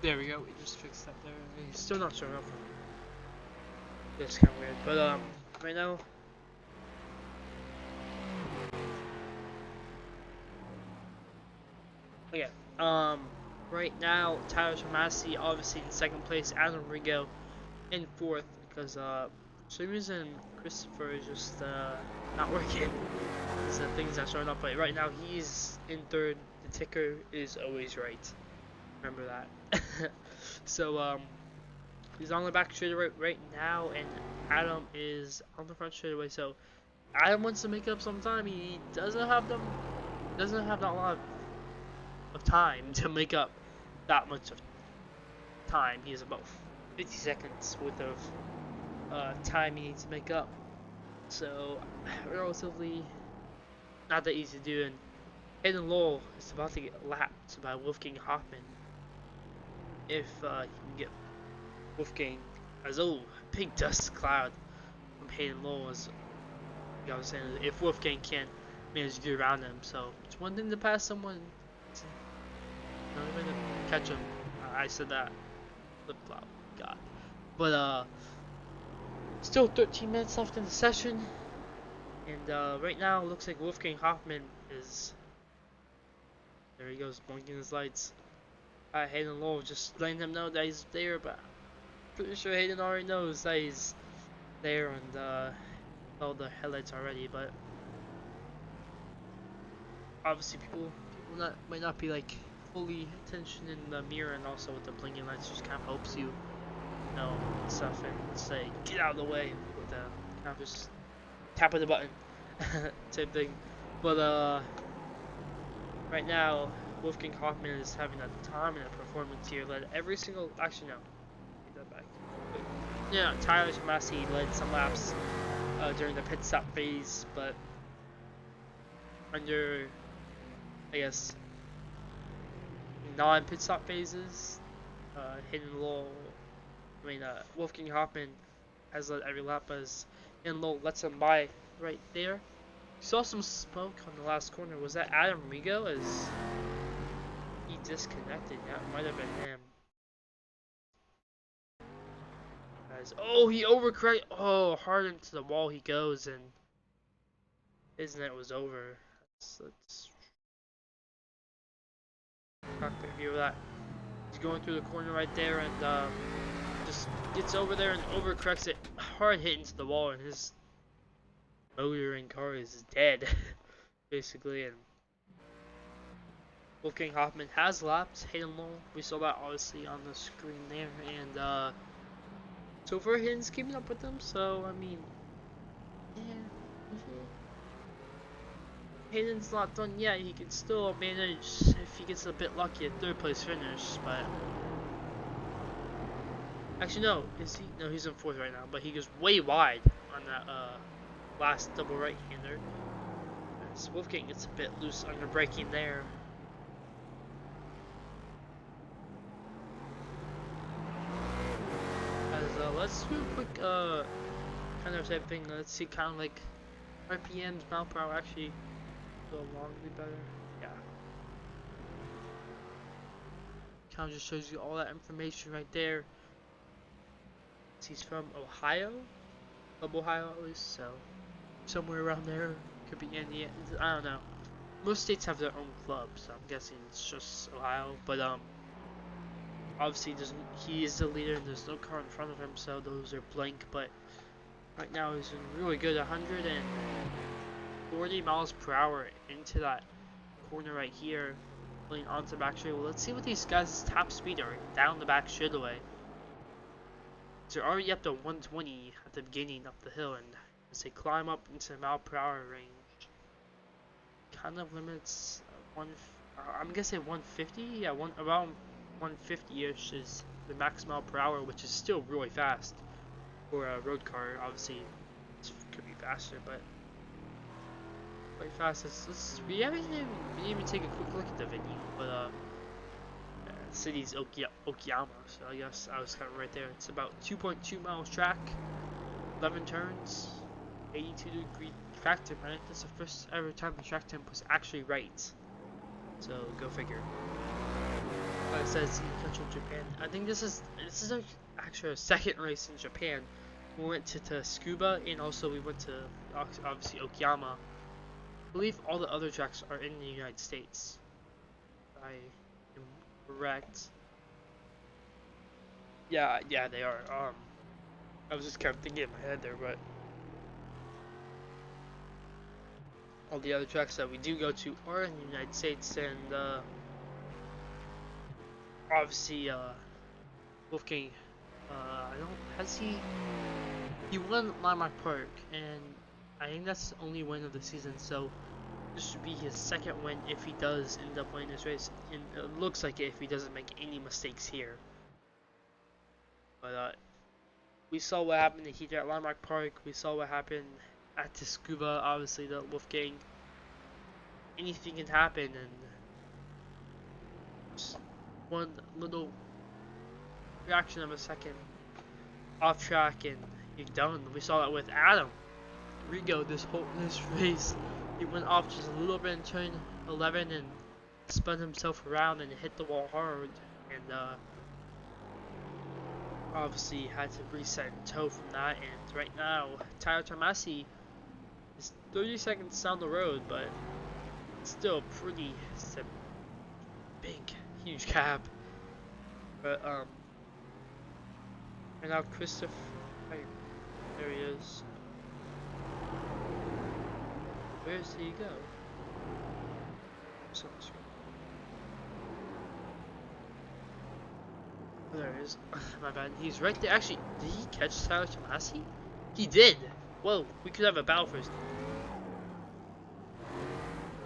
There we go, we just fixed that there. He's still not showing up. That's kind of weird, but right now. Okay, right now Tyler Tomasi obviously in second place, Adam Rigo in fourth because for some reason Christopher is just not working. It's the things not showing up, but right now he's in third. The ticker is always right. Remember that. So he's on the back straightaway right now, and Adam is on the front straightaway. So Adam wants to make up some time. He doesn't have that lot of time to make up that much of time. He has about 50 seconds worth of time he needs to make up. So relatively not that easy to do. And Hayden Lowell is about to get lapped by Wolfgang Hoffman. If he can get Wolfgang, as big dust cloud from Hayden Lowell, as I was saying, if Wolfgang can't manage to get around him. So it's one thing to pass someone, it's another thing to catch him. I said that flip flop, God. But still 13 minutes left in the session, and right now it looks like Wolfgang Hoffman is. There he goes, blinking his lights. Hayden Lowell just letting him know that he's there, but I'm pretty sure Hayden already knows that he's there and all the headlights already. But obviously, people might not be like fully attention in the mirror, and also with the blinking lights, just kind of helps you know and stuff, and say get out of the way with the kind of just tap of the button type thing. But right now, Wolfgang Hoffman is having a dominant performance here. Led every single. Actually, no. Take that back. Yeah, Tyler Tomasi led some laps during the pit stop phase, but under, I guess, non-pit stop phases, Wolfgang Hoffman has led every lap as Hayden Lowell lets him by right there. Saw some smoke on the last corner. Was that Adam Rigo as he disconnected? That might have been him. Guys, oh, he overcorrected. Oh, hard into the wall he goes, and his net was over. Let's cockpit view of that. He's going through the corner right there, and just gets over there and overcorrects it. Hard hit into the wall, and his motor and car is dead, basically. And Wolfgang Hoffman has lapped Hayden Lowell. We saw that obviously on the screen there, and so far Hayden's keeping up with them. So I mean, yeah, Hayden's not done yet. He can still manage if he gets a bit lucky at third place finish. But actually, no, is he? No, he's in fourth right now. But he goes way wide on that last double right-hander. As Wolfgang gets a bit loose under braking there. As let's do a quick kind of type thing. Let's see kind of like RPMs, mile per hour actually go along be better. Yeah. Kind of just shows you all that information right there. He's from Ohio, Ohio at least, so somewhere around there. Could be Indiana. I don't know. Most states have their own club, so I'm guessing it's just Ohio. But obviously he is the leader, and there's no car in front of him, so those are blank. But right now he's doing really good, 140 miles per hour into that corner right here, pulling onto the back straightaway. Well, let's see what these guys' top speed are down the back straightaway. They're already up to 120 at the beginning up the hill, and as they climb up into the mile per hour range, kind of limits I'm gonna say 150. Yeah, around 150-ish is the max mile per hour, which is still really fast for a road car. Obviously, it could be faster, but quite fast. We didn't even take a quick look at the venue, but the city's Okayama, so I guess I was kind of right there. It's about 2.2 miles track, 11 turns, 82-degree track temp. Right? That's the first ever time the track temp was actually right. So go figure. Like I said, it's in the country of Japan. I think this is actually a second race in Japan. We went to Tsukuba, and also we went to obviously Okayama. I believe all the other tracks are in the United States. I am correct. Yeah, they are. I was just kind of thinking in my head there, but all the other tracks that we do go to are in the United States, and obviously, Wolfgang, he won Landmark Park, and I think that's the only win of the season, so this should be his second win if he does end up winning this race, and it looks like it if he doesn't make any mistakes here. But we saw what happened here at Landmark Park, we saw what happened at Tsukuba, obviously the Wolfgang. Anything can happen, and just one little fraction of a second off track and you're done. We saw that with Adam Rigo this race. He went off just a little bit in turn 11 and spun himself around and hit the wall hard, and obviously had to reset and tow from that. And right now Tyler Tomasi is 30 seconds down the road, but still pretty big, huge gap. But and now Christopher, there he is. Where does he go? It's on the screen. Oh, there he is. My bad. He's right there. Actually, did he catch Tyler Tomasi? He did. Whoa, we could have a battle first.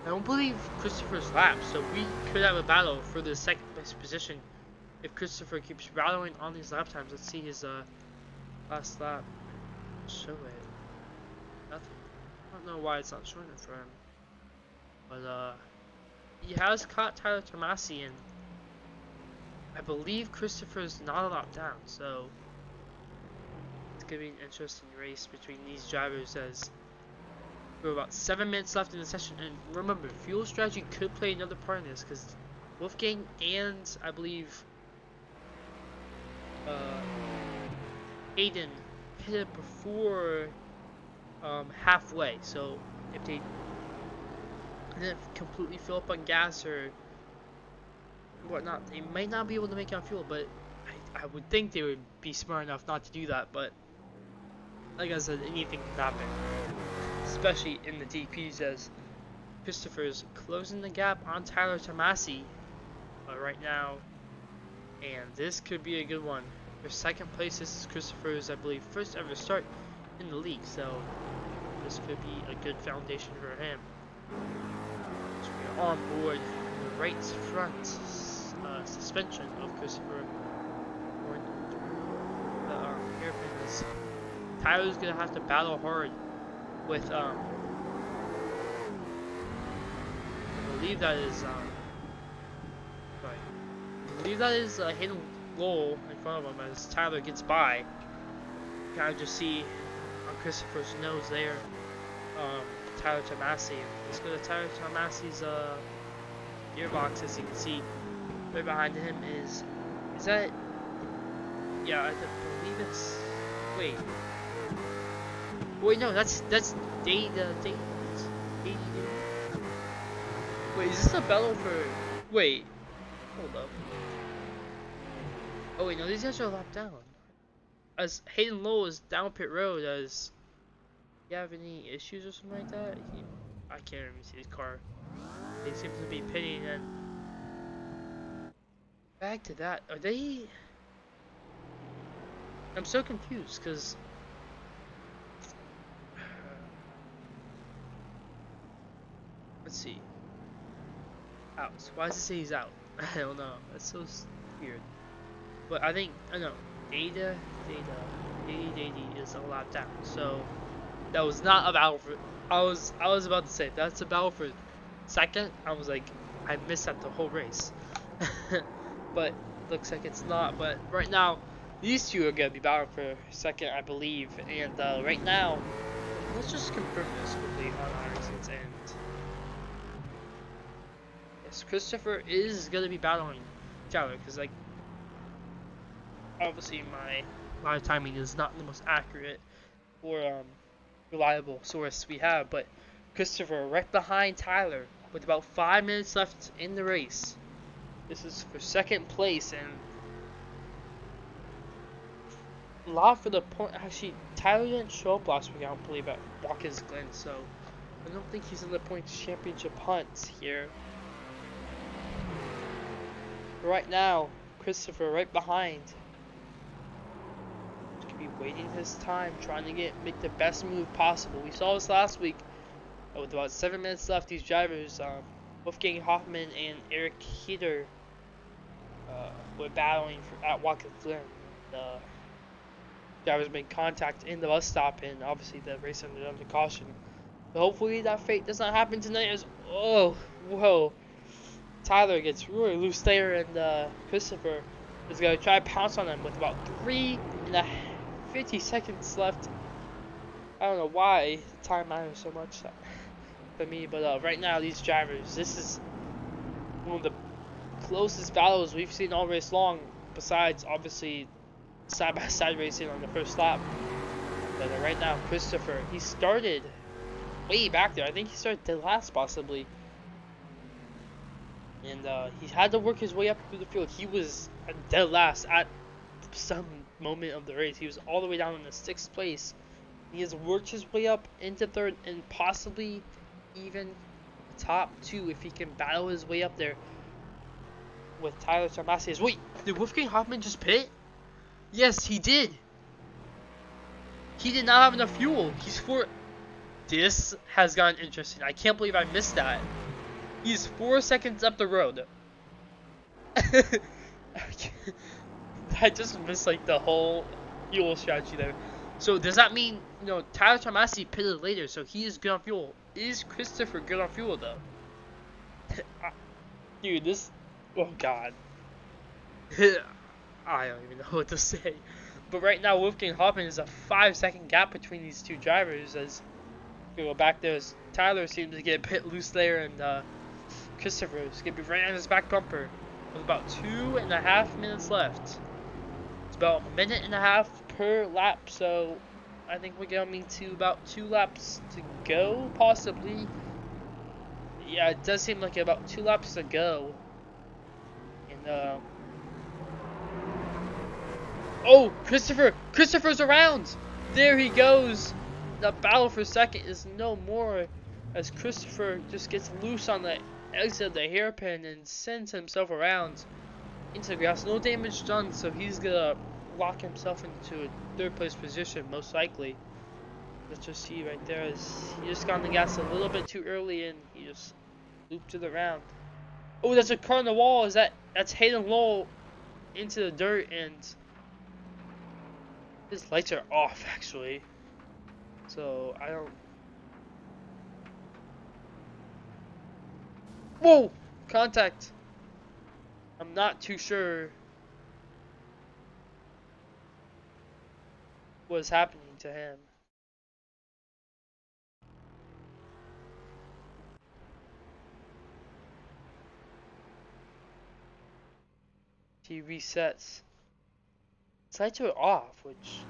I don't believe Christopher's lap, so we could have a battle for the second best position if Christopher keeps battling on these lap times. Let's see his last lap. Show it. Nothing. I don't know why it's not showing it for him. But he has caught Tyler Tomasi, and I believe Christopher's not a lot down, so it's gonna be an interesting race between these drivers as we're about 7 minutes left in the session. And remember, fuel strategy could play another part in this, because Wolfgang and I believe Aiden hit it before halfway, so if they didn't completely fill up on gas or whatnot, they might not be able to make it on fuel. But I would think they would be smart enough not to do that. But like I said, anything can happen, especially in the DPs, as Christopher's closing the gap on Tyler Tomasi right now, and this could be a good one. For second place, this is Christopher's, I believe, first ever start in the league, so this could be a good foundation for him. So we are on board the right front suspension of Christopher. The hairpins. Tyler's gonna have to battle hard with I believe that is sorry, I believe that is Hayden Lowell in front of him as Tyler gets by. You kind of just see on Christopher's nose there, Tyler Tomasi. Let's go to Tyler Tomasi's gearbox. As you can see, right behind him is that? Yeah, I believe it's. Wait, no, that's Data. Wait, is this a battle for? Wait, hold up. Oh wait, no, these guys are locked down. As Hayden Lowell is down pit road, as you have any issues or something like that? I can't even see his car. They seem to be pitting, and back to that. Are they? I'm so confused because let's see. Out. Why does it say he's out? I don't know. That's so weird. But I think I know. Data is a lap down. So that was not a battle for. I was about to say that's a battle for second. I was like, I missed out the whole race. But looks like it's not. But right now, these two are gonna be battling for second, I believe. And right now, let's just confirm this quickly on Irison's end. Yes, Christopher is gonna be battling Tyler because like obviously my timing is not the most accurate or reliable source we have, but Christopher right behind Tyler with about 5 minutes left in the race. This is for second place, and a lot for the point. Actually, Tyler didn't show up last week, I don't believe, at Watkins Glen, so I don't think he's in the points championship hunt here. But right now, Christopher right behind. Be waiting his time, trying to make the best move possible. We saw this last week with about 7 minutes left. These drivers, Wolfgang Hoffman and Eric Heater, were battling at Watkins Glen. The drivers made contact in the bus stop, and obviously the race ended under caution. So hopefully that fate does not happen tonight. As whoa, Tyler gets really loose there, and Christopher is gonna try to pounce on him with about 50 seconds left. I don't know why time matters so much for me, but right now these drivers, this is one of the closest battles we've seen all race long, besides obviously side-by-side racing on the first lap. But right now Christopher, he started way back there. I think he started dead last possibly, and he had to work his way up through the field. He was dead last at some moment of the race. He was all the way down in the 6th place. He has worked his way up into 3rd and possibly even top 2 if he can battle his way up there with Tyler Tomasi. Wait, did Wolfgang Hoffman just pit? Yes, he did. He did not have enough fuel. This has gotten interesting. I can't believe I missed that. He's 4 seconds up the road. I just missed like the whole fuel strategy there. So does that mean, Tyler Tomasi pitted later, so he is good on fuel? Is Christopher good on fuel though? Dude, this, oh god. I don't even know what to say. But right now, Wolfgang Hoffman is a 5-second gap between these two drivers. As we go back there, Tyler seems to get a bit loose there, and Christopher is going to be right on his back bumper with about 2.5 minutes left. It's about 1.5 minutes per lap, so I think we're going to about 2 laps to go, possibly. Yeah, it does seem like about 2 laps to go. And oh, Christopher's around. There he goes. The battle for second is no more, as Christopher just gets loose on the exit of the hairpin and sends himself around into the grass. No damage done, so he's gonna lock himself into a 3rd place position most likely. Let's just see right there, as he just got on the gas a little bit too early and he just looped it around. Oh, that's a car on the wall. That's Hayden Lowell into the dirt, and his lights are off actually. So I don't Whoa! Contact. I'm not too sure what's happening to him. He resets. Sights are off, which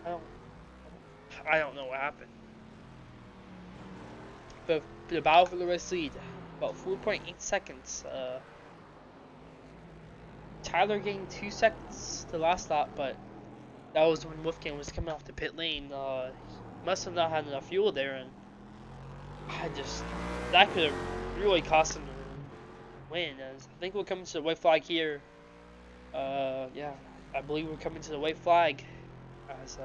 I don't I don't know what happened. But the battle for the race lead, about 4.8 seconds. Tyler gained 2 seconds the last lap, but that was when Wolfgang was coming off the pit lane. He must have not had enough fuel there, and that could have really cost him the win. As I think we're coming to the white flag here. Yeah, I believe we're coming to the white flag as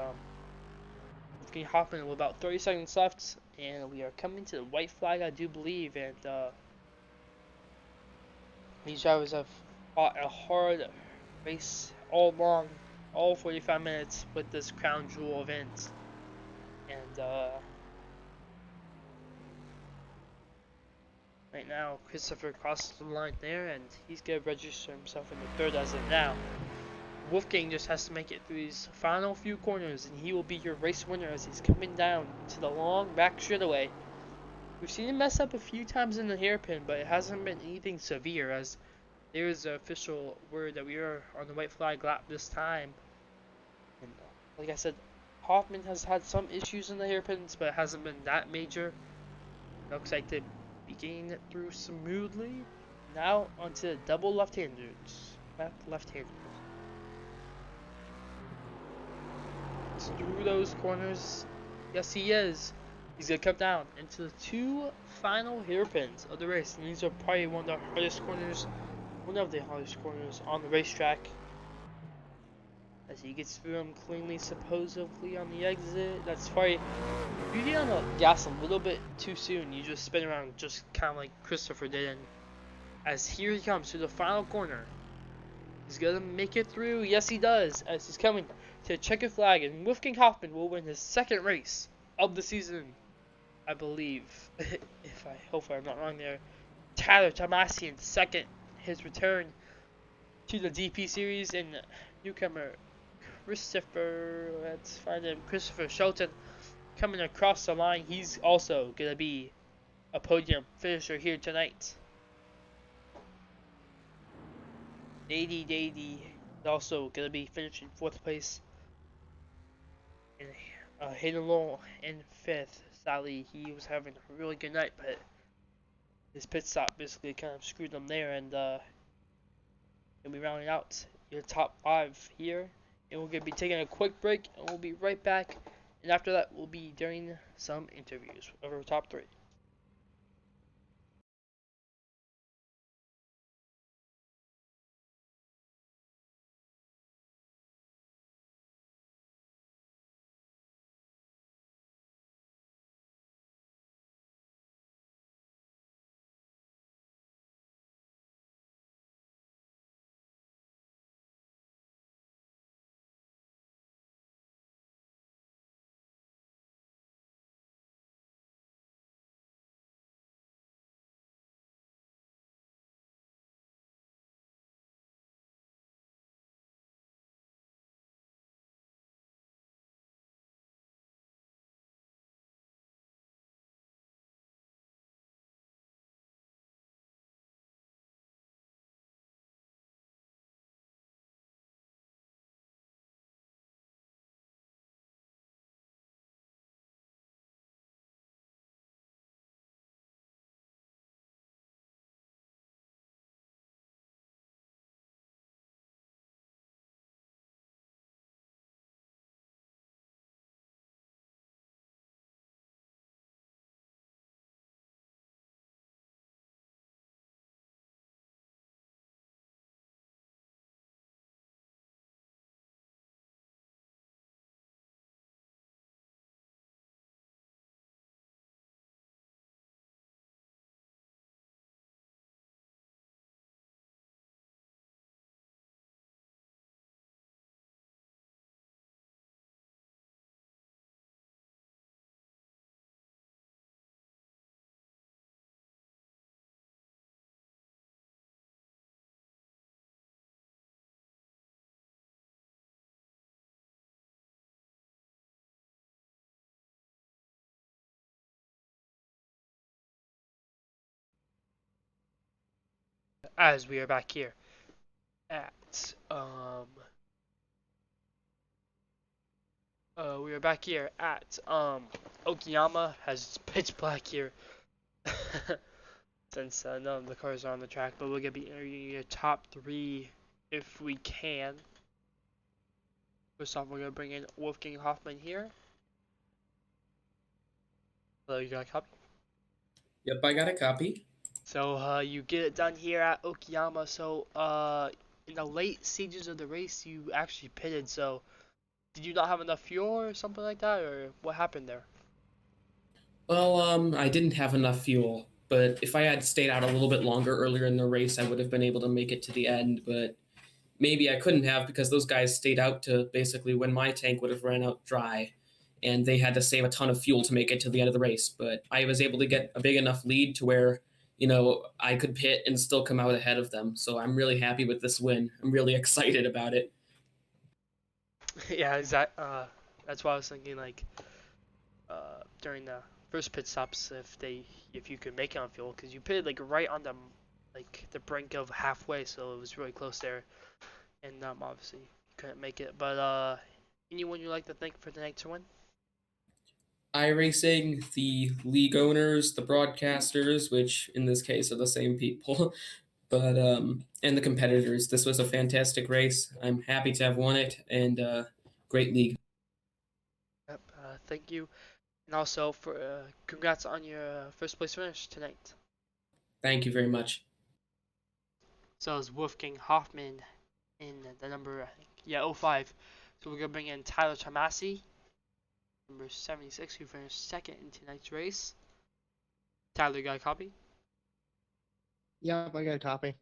Wolfgang Hoffman with about 30 seconds left, and we are coming to the white flag, I do believe, and these drivers have fought a hard race all long, all 45 minutes with this crown jewel event. And right now, Christopher crosses the line there, and he's going to register himself in the third as of now. Wolfgang just has to make it through these final few corners, and he will be your race winner as he's coming down into the long back straightaway. We've seen him mess up a few times in the hairpin, but it hasn't been anything severe, as there is the official word that we are on the white flag lap this time. And like I said, Hoffman has had some issues in the hairpins, but it hasn't been that major. Looks like to be getting it through smoothly. Now onto the double left-handers. Left-handers. Through those corners. Yes, he is. He's gonna come down into the two final hairpins of the race, and these are probably one of the hardest corners, on the racetrack. As he gets through them cleanly, supposedly on the exit. That's probably, if you get on the gas a little bit too soon, you just spin around, just kind of like Christopher did. And as here he comes to the final corner, he's gonna make it through. Yes, he does. As he's coming to the checkered flag, and Wolfgang Hoffman will win his second race of the season, I believe. If I hopefully I'm not wrong there. Tyler Tomasian second, his return to the DP series, and newcomer let's find him, Christopher Shelton coming across the line. He's also gonna be a podium finisher here tonight. Dady is also gonna be finishing fourth place, and Hayden Lowell in fifth. Sadly, he was having a really good night, but his pit stop basically kind of screwed him there, and he'll be rounding out your top five here. And we're gonna be taking a quick break, and we'll be right back. And after that, we'll be doing some interviews of our top three. as we are back here at we are back here at Okayama. Has it's pitch black here since none of the cars are on the track, but we're gonna be interviewing your top three if we can. First off, we're gonna bring in Wolfgang Hoffman here. Hello, you got a copy? Yep, I got a copy. So you get it done here at Okayama. So in the late stages of the race, you actually pitted. So did you not have enough fuel or something like that, or what happened there? Well, I didn't have enough fuel, but if I had stayed out a little bit longer earlier in the race, I would have been able to make it to the end. But maybe I couldn't have because those guys stayed out to basically when my tank would have ran out dry, and they had to save a ton of fuel to make it to the end of the race. But I was able to get a big enough lead to where, I could pit and still come out ahead of them. So I'm really happy with this win. I'm really excited about it. Yeah, that's why I was thinking like during the first pit stops if you could make it on fuel because you pitted like right on the brink of halfway, so it was really close there, and obviously you couldn't make it. But anyone you like to thank for tonight's win? iRacing, the league owners, the broadcasters, which in this case are the same people, but and the competitors. This was a fantastic race. I'm happy to have won it, and great league. Yep, thank you, and also for congrats on your first place finish tonight. Thank you very much. So it's Wolfgang Hoffman in the number, I think, yeah, 05. So we're gonna bring in Tyler Tomasi, number 76, who finished second in tonight's race. Tyler, you got a copy? Yep, I got a copy.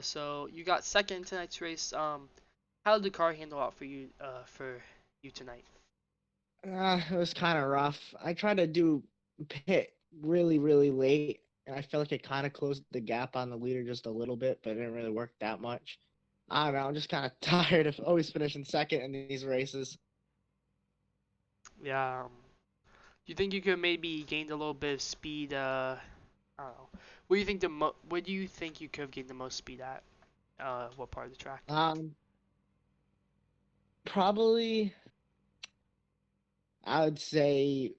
So you got second in tonight's race. How did the car handle out for you tonight? It was kind of rough. I tried to do pit really, really late, and I felt like it kind of closed the gap on the leader just a little bit, but it didn't really work that much. I don't know. I'm just kind of tired of always finishing second in these races. Yeah. Do you think you could maybe gained a little bit of speed? I don't know. Where do you think you could have gained the most speed at? What part of the track? Um, Probably I would say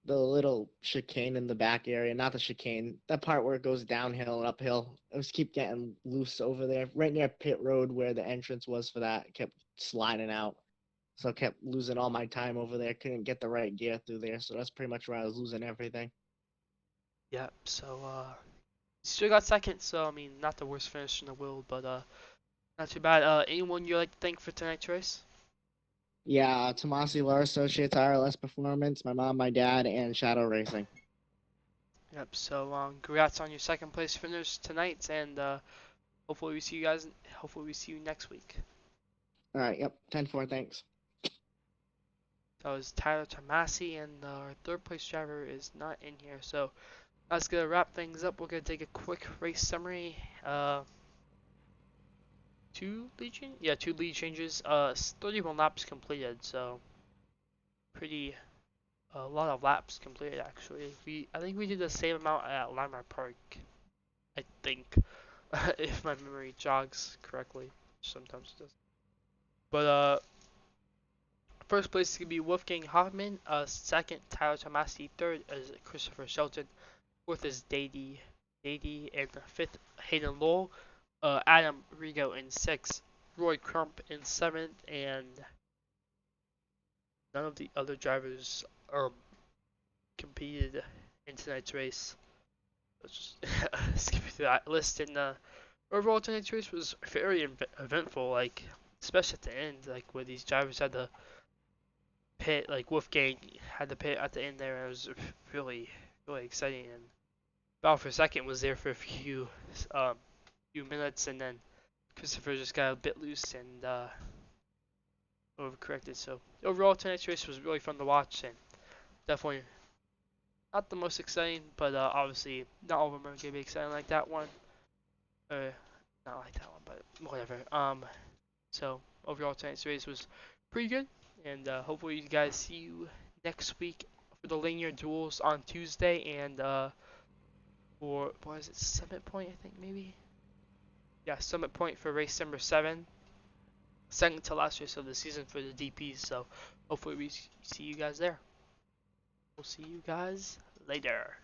the little chicane in the back area, not the chicane, that part where it goes downhill and uphill. I just keep getting loose over there, right near pit road where the entrance was for that. It kept sliding out. So I kept losing all my time over there. Couldn't get the right gear through there. So that's pretty much where I was losing everything. Yep. So still got second. So I mean, not the worst finish in the world, but not too bad. Anyone you like to thank for tonight's race? Yeah, Tomasi Law Associates, RLS Performance, my mom, my dad, and Shadow Racing. Yep. So congrats on your second place finish tonight, and hopefully we see you guys. Hopefully we see you next week. All right, yep, 10-4, thanks. That was Tyler Tomasi, and our third place driver is not in here. So that's gonna wrap things up. We're gonna take a quick race summary. Two lead changes. 31 laps completed. So pretty a lot of laps completed actually. I think we did the same amount at Landmark Park. I think, if my memory jogs correctly. Sometimes it does. But first place is gonna be Wolfgang Hoffman. Second Tyler Tomasi. Third is Christopher Shelton. Fourth is Dady, and fifth Hayden Lowell. Adam Rigo in sixth. Roy Crump in seventh, and none of the other drivers competed in tonight's race. Let's just skip through that list. And overall, tonight's race was very eventful. Like especially at the end, like where these drivers had to pit. Like Wolfgang had to pit at the end there. It was really, really exciting. And Battle for Second was there for a um, few minutes, and then Christopher just got a bit loose and overcorrected. So overall, tonight's race was really fun to watch, and definitely not the most exciting, but obviously not all of them are gonna be exciting like that one. Not like that one, but whatever. So overall, tonight's race was pretty good, and hopefully you guys see you next week for the linear duels on Tuesday, and for what is it, Summit Point, I think maybe. yeah, Summit Point for race number 7. Second to last race of the season for the DPs. So hopefully we see you guys there. We'll see you guys later.